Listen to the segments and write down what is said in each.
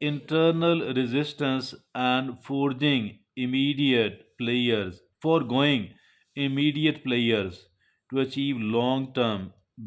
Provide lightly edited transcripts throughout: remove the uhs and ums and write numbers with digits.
internal resistance and forging immediate players foregoing immediate players to achieve long term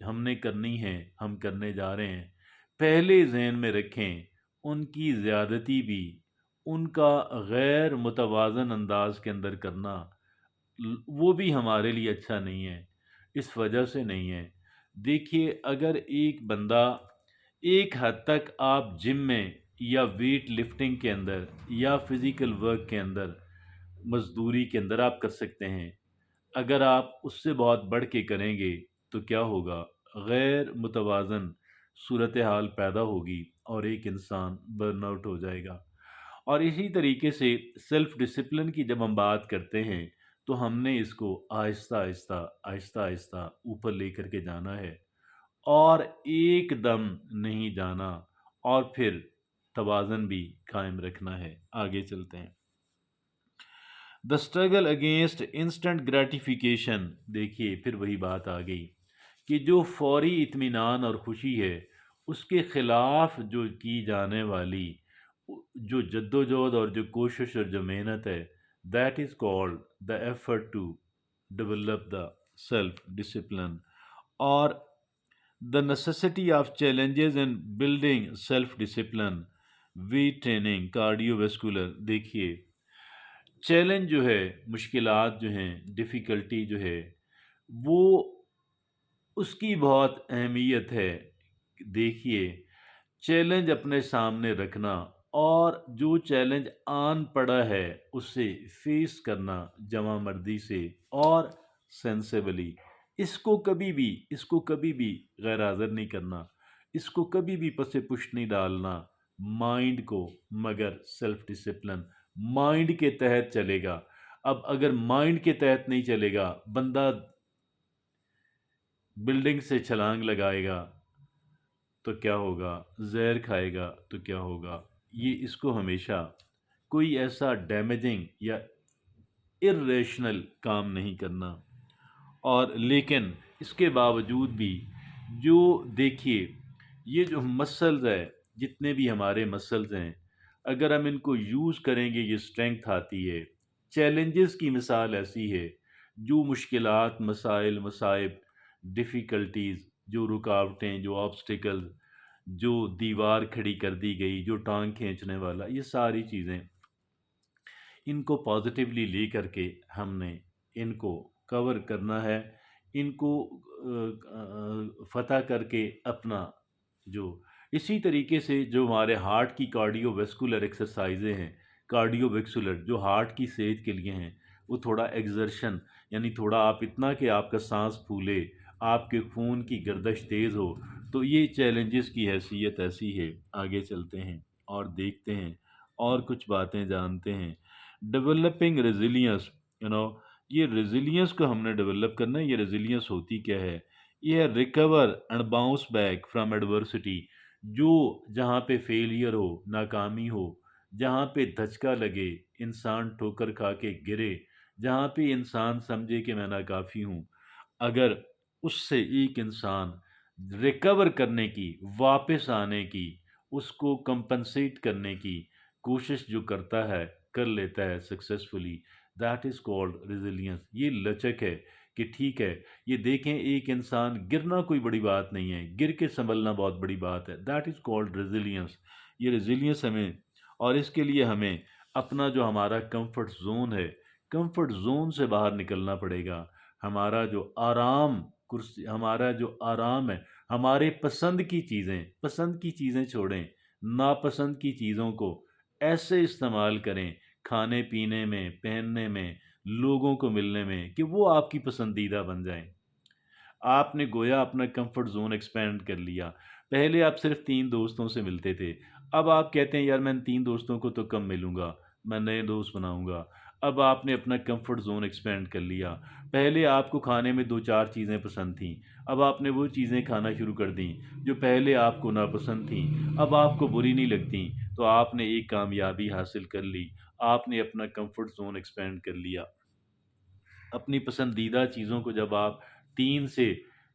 ہم نے کرنی ہے، ہم کرنے جا رہے ہیں، پہلے ذہن میں رکھیں ان کی زیادتی بھی، ان کا غیر متوازن انداز کے اندر کرنا، وہ بھی ہمارے لیے اچھا نہیں ہے، اس وجہ سے نہیں ہے۔ دیکھیے اگر ایک بندہ ایک حد تک آپ جم میں یا ویٹ لفٹنگ کے اندر یا فزیکل ورک کے اندر، مزدوری کے اندر آپ کر سکتے ہیں، اگر آپ اس سے بہت بڑھ کے کریں گے تو کیا ہوگا؟ غیر متوازن صورتحال پیدا ہوگی اور ایک انسان برن آؤٹ ہو جائے گا۔ اور اسی طریقے سے سیلف ڈسپلن کی جب ہم بات کرتے ہیں تو ہم نے اس کو آہستہ آہستہ آہستہ آہستہ اوپر لے کر کے جانا ہے، اور ایک دم نہیں جانا، اور پھر توازن بھی قائم رکھنا ہے۔ آگے چلتے ہیں۔ The struggle against instant gratification, دیکھیے پھر وہی بات آ گئی کہ جو فوری اطمینان اور خوشی ہے اس کے خلاف جو کی جانے والی جو جد و جہد اور جو کوشش اور جو محنت ہے، that is called the effort to develop the self discipline, اور the necessity of challenges in building self discipline, weight training, cardio vascular. دیکھیے چیلنج جو ہے، مشکلات جو ہیں، ڈیفیکلٹی جو ہے، وہ اس کی بہت اہمیت ہے۔ دیکھیے چیلنج اپنے سامنے رکھنا اور جو چیلنج آن پڑا ہے اسے فیس کرنا جمع مردی سے اور سینسیبلی، اس کو کبھی بھی غیر حاضر نہیں کرنا، اس کو کبھی بھی پس پش نہیں ڈالنا مائنڈ کو، مگر سیلف ڈسپلن مائنڈ کے تحت چلے گا۔ اب اگر مائنڈ کے تحت نہیں چلے گا، بندہ بلڈنگ سے چھلانگ لگائے گا تو کیا ہوگا؟ زہر کھائے گا تو کیا ہوگا؟ یہ اس کو ہمیشہ کوئی ایسا ڈیمیجنگ یا ارریشنل کام نہیں کرنا۔ اور لیکن اس کے باوجود بھی جو دیکھیے یہ جو مسلز ہے، جتنے بھی ہمارے مسلز ہیں، اگر ہم ان کو یوز کریں گے یہ اسٹرینگتھ آتی ہے۔ چیلنجز کی مثال ایسی ہے، جو مشکلات، مسائل، مصائب، ڈیفیکلٹیز، جو رکاوٹیں، جو آبسٹیکل، جو دیوار کھڑی کر دی گئی، جو ٹانگ کھینچنے والا، یہ ساری چیزیں ان کو پازیٹیولی لے کر کے ہم نے ان کو کور کرنا ہے، ان کو فتح کر کے اپنا جو اسی طریقے سے جو ہمارے ہارٹ کی کارڈیو ویسکولر ایکسرسائزیں ہیں، کارڈیو ویسکولر جو ہارٹ کی صحت کے لیے ہیں، وہ تھوڑا ایگزرشن، یعنی تھوڑا آپ اتنا کہ آپ کا سانس پھولے، آپ کے خون کی گردش تیز ہو، تو یہ چیلنجز کی حیثیت ایسی ہے۔ آگے چلتے ہیں اور دیکھتے ہیں اور کچھ باتیں جانتے ہیں۔ ڈیولپنگ ریزیلینس، یہ ریزیلینس کو ہم نے ڈیولپ کرنا ہے۔ یہ ریزیلینس ہوتی کیا ہے؟ یہ recover and bounce back from adversity, جو جہاں پہ فیلئر ہو، ناکامی ہو، جہاں پہ دھچکا لگے، انسان ٹھوکر کھا کے گرے، جہاں پہ انسان سمجھے کہ میں ناکافی ہوں، اگر اس سے ایک انسان ریکور کرنے کی، واپس آنے کی، اس کو کمپنسیٹ کرنے کی کوشش جو کرتا ہے، کر لیتا ہے successfully, that is called resilience. یہ لچک ہے کہ ٹھیک ہے، یہ دیکھیں ایک انسان گرنا کوئی بڑی بات نہیں ہے، گر کے سنبھلنا بہت بڑی بات ہے، دیٹ از کالڈ ریزیلینس۔ یہ ریزیلینس ہمیں، اور اس کے لیے ہمیں اپنا جو ہمارا کمفرٹ زون ہے، کمفرٹ زون سے باہر نکلنا پڑے گا۔ ہمارا جو آرام کرسی، ہمارا جو آرام ہے، ہمارے پسند کی چیزیں چھوڑیں، ناپسند کی چیزوں کو ایسے استعمال کریں، کھانے پینے میں، پہننے میں، لوگوں کو ملنے میں، کہ وہ آپ کی پسندیدہ بن جائیں۔ آپ نے گویا اپنا کمفرٹ زون ایکسپینڈ کر لیا۔ پہلے آپ صرف 3 دوستوں سے ملتے تھے، اب آپ کہتے ہیں یار میں ان 3 دوستوں کو تو کم ملوں گا، میں نئے دوست بناؤں گا۔ اب آپ نے اپنا کمفرٹ زون ایکسپینڈ کر لیا۔ پہلے آپ کو کھانے میں 2 4 چیزیں پسند تھیں، اب آپ نے وہ چیزیں کھانا شروع کر دیں جو پہلے آپ کو ناپسند تھیں، اب آپ کو بری نہیں لگتیں، تو آپ نے ایک کامیابی حاصل کر لی، آپ نے اپنا کمفرٹ زون ایکسپینڈ کر لیا۔ اپنی پسندیدہ چیزوں کو جب آپ 3 سے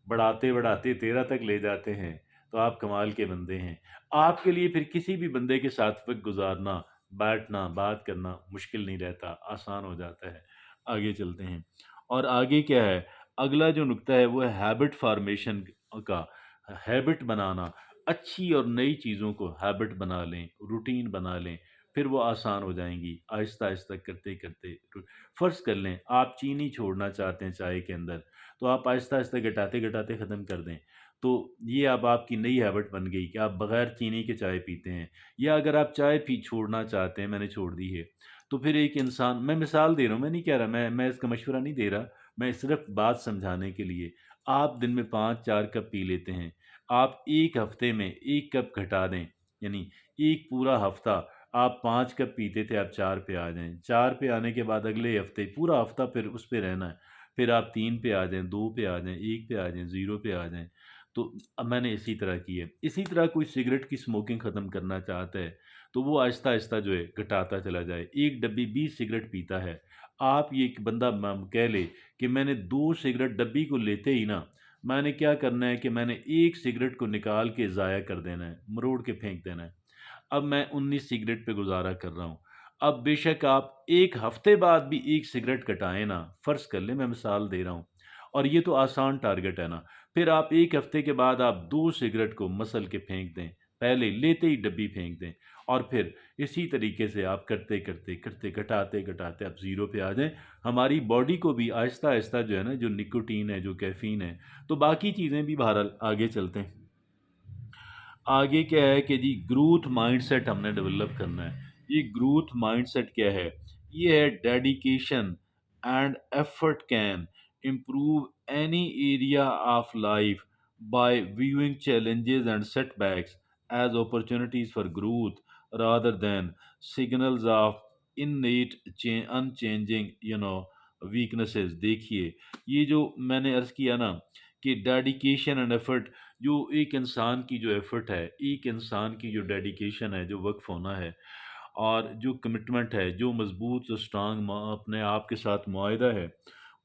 بڑھاتے بڑھاتے 13 تک لے جاتے ہیں تو آپ کمال کے بندے ہیں۔ آپ کے لیے پھر کسی بھی بندے کے ساتھ وقت گزارنا، بیٹھنا، بات کرنا مشکل نہیں رہتا، آسان ہو جاتا ہے۔ آگے چلتے ہیں اور آگے کیا ہے؟ اگلا جو نقطہ ہے وہ ہے ہیبٹ فارمیشن کا ہیبٹ بنانا، اچھی اور نئی چیزوں کو ہیبٹ بنا لیں، روٹین بنا لیں، پھر وہ آسان ہو جائیں گی آہستہ آہستہ کرتے کرتے۔ فرض کر لیں آپ چینی چھوڑنا چاہتے ہیں چائے کے اندر، تو آپ آہستہ آہستہ گھٹاتے گھٹاتے ختم کر دیں، تو یہ اب آپ کی نئی ہیبٹ بن گئی کہ آپ بغیر چینی کے چائے پیتے ہیں۔ یا اگر آپ چائے پی چھوڑنا چاہتے ہیں، میں نے چھوڑ دی ہے، تو پھر ایک انسان، میں مثال دے رہا ہوں، میں نہیں کہہ رہا، میں اس کا مشورہ نہیں دے رہا، میں صرف بات سمجھانے کے لیے، آپ دن میں 5 4 کپ پی لیتے ہیں، آپ ایک ہفتے میں 1 کپ گھٹا دیں، یعنی ایک پورا ہفتہ آپ 5 کپ پیتے تھے، آپ 4 پہ آ جائیں، 4 پہ آنے کے بعد اگلے ہفتے پورا ہفتہ پھر اس پہ رہنا ہے، پھر آپ 3 پہ آ جائیں، 2 پہ آ جائیں، 1 پہ آ جائیں، 0 پہ آ جائیں۔ تو اب میں نے اسی طرح کی ہے، اسی طرح کوئی سگریٹ کی اسموکنگ ختم کرنا چاہتا ہے تو وہ آہستہ آہستہ جو ہے گھٹاتا چلا جائے، ایک ڈبی 20 سگریٹ پیتا ہے، آپ یہ ایک بندہ کہہ لے کہ میں نے 2 سگریٹ ڈبی کو لیتے ہی نا، میں نے کیا کرنا ہے کہ میں نے ایک سگریٹ کو نکال کے ضائع کر دینا ہے، مروڑ کے پھینک دینا ہے، اب میں 19 سگریٹ پہ گزارا کر رہا ہوں۔ اب بے شک آپ ایک ہفتے بعد بھی ایک سگریٹ کٹائیں نا، فرض کر لیں، میں مثال دے رہا ہوں، اور یہ تو آسان ٹارگٹ ہے نا، پھر آپ ایک ہفتے کے بعد آپ 2 سگریٹ کو مسل کے پھینک دیں، پہلے لیتے ہی ڈبی پھینک دیں، اور پھر اسی طریقے سے آپ کرتے کرتے کرتے گھٹاتے گھٹاتے آپ 0 پہ آ جائیں۔ ہماری باڈی کو بھی آہستہ آہستہ جو ہے نا، جو نکوٹین ہے، جو کیفین ہے، تو باقی چیزیں بھی بہرحال آگے چلتے ہیں۔ آگے کیا ہے کہ جی گروتھ مائنڈ سیٹ ہم نے ڈیولپ کرنا ہے۔ یہ گروتھ مائنڈ سیٹ کیا ہے؟ یہ ہے dedication and effort can improve any area of life by viewing challenges and setbacks as opportunities for growth rather than signals of innate unchanging weaknesses. دیکھیے یہ جو میں نے عرض کیا نا کہ ڈیڈیکیشن اینڈ ایفرٹ، جو ایک انسان کی جو ایفرٹ ہے، ایک انسان کی جو ڈیڈیکیشن ہے، جو وقف ہونا ہے، اور جو کمٹمنٹ ہے، جو مضبوط اور اسٹرانگ اپنے آپ کے ساتھ معاہدہ ہے،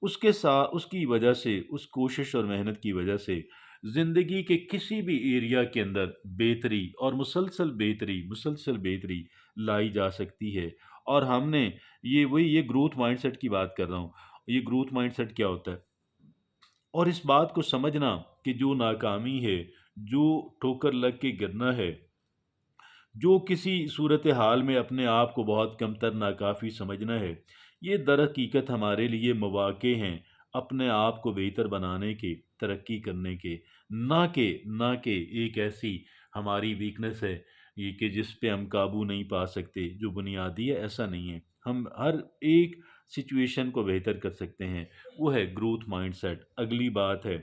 اس کے ساتھ، اس کی وجہ سے، اس کوشش اور محنت کی وجہ سے زندگی کے کسی بھی ایریا کے اندر بہتری اور مسلسل بہتری لائی جا سکتی ہے۔ اور ہم نے یہ گروتھ مائنڈ سیٹ کی بات کر رہا ہوں۔ یہ گروتھ مائنڈ سیٹ کیا ہوتا ہے؟ اور اس بات کو سمجھنا کہ جو ناکامی ہے، جو ٹھوکر لگ کے گرنا ہے، جو کسی صورتحال میں اپنے آپ کو بہت کمتر ناکافی سمجھنا ہے، یہ در حقیقت ہمارے لیے مواقع ہیں اپنے آپ کو بہتر بنانے کے، ترقی کرنے کے، نہ کہ ایک ایسی ہماری ویکنس ہے یہ کہ جس پہ ہم قابو نہیں پا سکتے، جو بنیادی ہے، ایسا نہیں ہے۔ ہم ہر ایک سچویشن کو بہتر کر سکتے ہیں، وہ ہے گروتھ مائنڈ سیٹ۔ اگلی بات ہے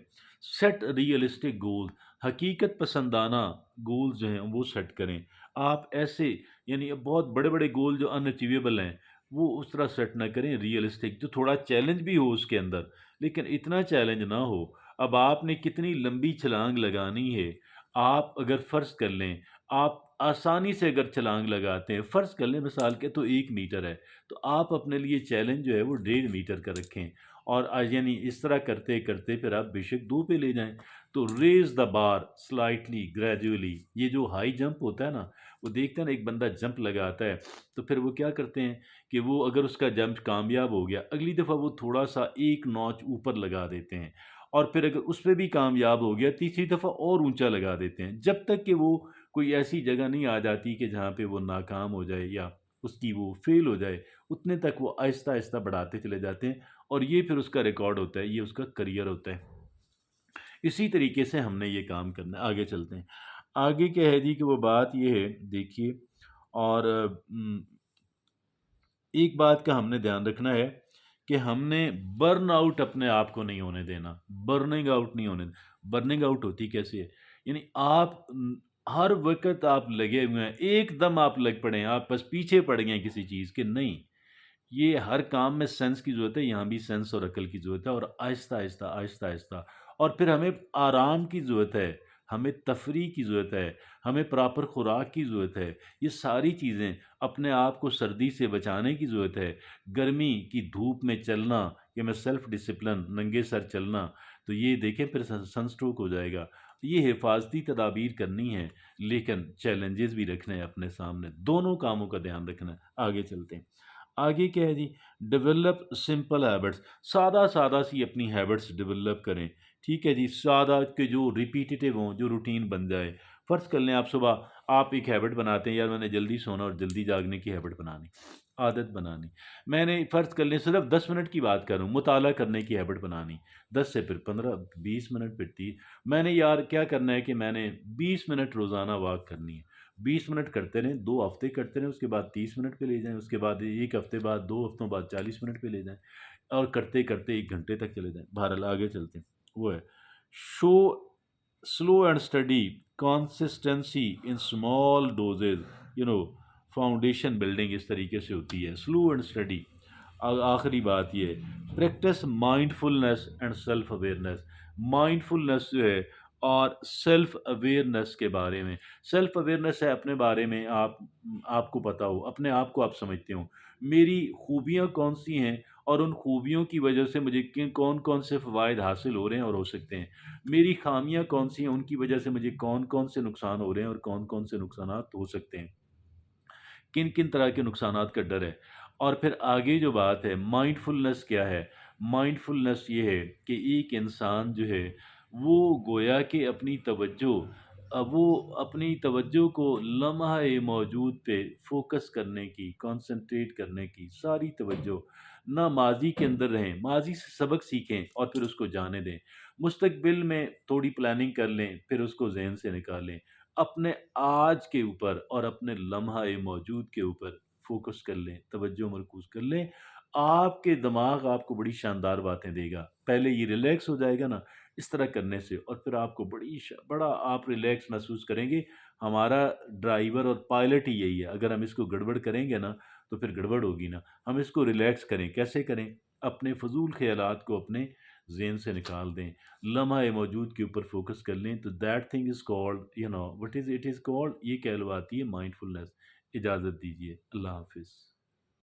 سیٹ ریئلسٹک گول، حقیقت پسندانہ گول جو ہیں وہ سیٹ کریں۔ آپ ایسے، یعنی بہت بڑے بڑے گول جو ان اچیویبل ہیں، وہ اس طرح سیٹ نہ کریں، ریئلسٹک، جو تھوڑا چیلنج بھی ہو اس کے اندر، لیکن اتنا چیلنج نہ ہو۔ اب آپ نے کتنی لمبی چھلانگ لگانی ہے؟ آپ اگر فرض کر لیں، آپ آسانی سے اگر چھلانگ لگاتے ہیں، فرض کر لیں مثال کے تو 1 میٹر ہے، تو آپ اپنے لیے چیلنج جو ہے وہ 1.5 میٹر کا رکھیں، اور یعنی اس طرح کرتے کرتے پھر آپ بے شک 2 پہ لے جائیں۔ تو raise the bar slightly gradually, یہ جو ہائی جمپ ہوتا ہے نا، وہ دیکھتے ہیں نا، ایک بندہ جمپ لگاتا ہے تو پھر وہ کیا کرتے ہیں کہ وہ اگر اس کا جمپ کامیاب ہو گیا، اگلی دفعہ وہ تھوڑا سا ایک نوچ اوپر لگا دیتے ہیں، اور پھر اگر اس پہ بھی کامیاب ہو گیا، تیسری دفعہ اور اونچا لگا دیتے ہیں، جب تک کہ وہ کوئی ایسی جگہ نہیں آ جاتی کہ جہاں پہ وہ ناکام ہو جائے یا اس کی وہ فیل ہو جائے، اتنے تک وہ آہستہ آہستہ بڑھاتے چلے جاتے ہیں، اور یہ پھر اس کا ریکارڈ ہوتا ہے، یہ اس کا کریئر ہوتا ہے۔ اسی طریقے سے ہم نے یہ کام کرنا ہے۔ آگے چلتے ہیں۔ آگے کیا ہے جی کہ وہ بات یہ ہے، دیکھیے، اور ایک بات کا ہم نے دھیان رکھنا ہے کہ ہم نے برن آؤٹ اپنے آپ کو نہیں ہونے دینا، برننگ آؤٹ نہیں ہونے دینا۔ برننگ آؤٹ ہوتی کیسے ہے؟ یعنی آپ ہر وقت آپ لگے ہوئے ہیں، ایک دم آپ لگ پڑے ہیں، آپ بس پیچھے پڑ گئے ہیں کسی چیز کے، نہیں۔ یہ ہر کام میں سینس کی ضرورت ہے، یہاں بھی سینس اور عقل کی ضرورت ہے، اور آہستہ آہستہ آہستہ آہستہ، اور پھر ہمیں آرام کی ضرورت ہے، ہمیں تفریح کی ضرورت ہے، ہمیں پراپر خوراک کی ضرورت ہے، یہ ساری چیزیں، اپنے آپ کو سردی سے بچانے کی ضرورت ہے، گرمی کی دھوپ میں چلنا، کہ میں سیلف ڈسپلن، ننگے سر چلنا، تو یہ دیکھیں پھر سن سٹروک ہو جائے گا۔ یہ حفاظتی تدابیر کرنی ہے، لیکن چیلنجز بھی رکھنے ہیں اپنے سامنے، دونوں کاموں کا دھیان رکھنا ہے۔ آگے چلتے ہیں۔ آگے کیا ہے جی؟ ڈیولپ سمپل ہیبٹس، سادہ سادہ سی اپنی ہیبٹس ڈیولپ کریں، ٹھیک ہے جی، سادہ کہ جو ریپیٹیٹیو ہوں، جو روٹین بن جائے۔ فرض کر لیں آپ صبح آپ ایک ہیبٹ بناتے ہیں، یار میں نے جلدی سونا اور جلدی جاگنے کی ہیبٹ بنانی، عادت بنانی۔ میں نے فرض کر لیں صرف 10 منٹ کی بات کروں، مطالعہ کرنے کی ہیبٹ بنانی، 10 سے پھر 15، 20 منٹ پھر 30۔ میں نے یار کیا کرنا ہے کہ میں نے 20 منٹ روزانہ واک کرنی ہے۔ 20 منٹ کرتے رہیں، 2 ہفتے کرتے رہیں، اس کے بعد 30 منٹ پہ لے جائیں، اس کے بعد 1 ہفتے بعد، 2 ہفتوں بعد 40 منٹ پہ لے جائیں، اور کرتے کرتے 1 گھنٹے تک چلے جائیں۔ بہرحال آگے چلتے ہیں۔ وہ ہے show slow and study consistency in small doses, you know foundation building اس طریقے سے ہوتی ہے، سلو اینڈ اسٹڈی۔ آخری بات یہ ہے practice mindfulness and self awareness. Mindfulness جو ہے اور سیلف اویئرنیس کے بارے میں، سیلف اویئرنیس ہے اپنے بارے میں آپ کو پتہ ہو، اپنے آپ کو آپ سمجھتے ہو، میری خوبیاں کون سی ہیں اور ان خوبیوں کی وجہ سے مجھے کون کون سے فوائد حاصل ہو رہے ہیں اور ہو سکتے ہیں، میری خامیاں کون سی ہیں، ان کی وجہ سے مجھے کون کون سے نقصان ہو رہے ہیں اور کون کون سے نقصانات ہو سکتے ہیں، کن کن طرح کے نقصانات کا ڈر ہے۔ اور پھر آگے جو بات ہے مائنڈ فلنس کیا ہے، مائنڈ فلنس یہ ہے کہ ایک انسان جو ہے وہ گویا کہ اپنی توجہ کو لمحہ موجود پہ فوکس کرنے کی، کنسنٹریٹ کرنے کی، ساری توجہ نہ ماضی کے اندر رہیں، ماضی سے سبق سیکھیں اور پھر اس کو جانے دیں، مستقبل میں تھوڑی پلاننگ کر لیں پھر اس کو ذہن سے نکالیں، اپنے آج کے اوپر اور اپنے لمحہ موجود کے اوپر فوکس کر لیں، توجہ مرکوز کر لیں۔ آپ کے دماغ آپ کو بڑی شاندار باتیں دے گا، پہلے یہ ریلیکس ہو جائے گا نا اس طرح کرنے سے، اور پھر آپ کو بڑا آپ ریلیکس محسوس کریں گے۔ ہمارا ڈرائیور اور پائلٹ ہی یہی ہے، اگر ہم اس کو گڑبڑ کریں گے نا تو پھر گڑبڑ ہوگی نا۔ ہم اس کو ریلیکس کریں، کیسے کریں؟ اپنے فضول خیالات کو اپنے ذہن سے نکال دیں، لمحہ موجود کے اوپر فوکس کر لیں، تو that thing is called what is it is called, یہ کہلواتی ہے مائنڈ فلنس۔ اجازت دیجیے، اللہ حافظ۔